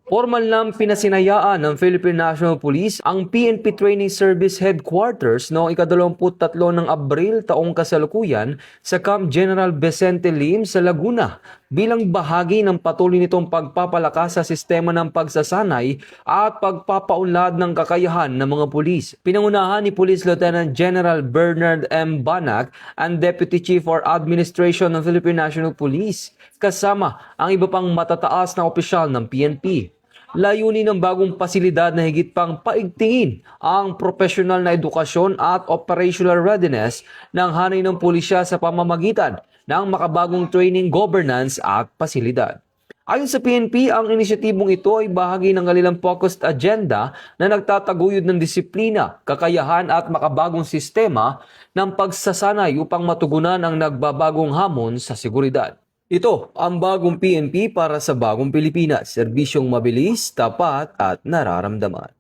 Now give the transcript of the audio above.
Formal nang pinasinayaan ng Philippine National Police ang PNP Training Service Headquarters noong ika-23 ng Abril taong kasalukuyan sa Camp General Vicente Lim sa Laguna bilang bahagi ng patuloy nitong pagpapalakas sa sistema ng pagsasanay at pagpapaunlad ng kakayahan ng mga pulis. Pinangunahan ni Police Lieutenant General Bernard M. Banac ang Deputy Chief for Administration ng Philippine National Police kasama ang iba pang matataas na opisyal ng PNP. Layunin ng bagong pasilidad na higit pang paigtingin ang profesional na edukasyon at operational readiness ng hanay ng pulisya sa pamamagitan ng makabagong training, governance at pasilidad. Ayon sa PNP, ang inisyatibong ito ay bahagi ng kanilang focused agenda na nagtataguyod ng disiplina, kakayahan at makabagong sistema ng pagsasanay upang matugunan ang nagbabagong hamon sa seguridad. Ito ang bagong PNP para sa bagong Pilipinas, serbisyong mabilis, tapat at nararamdaman.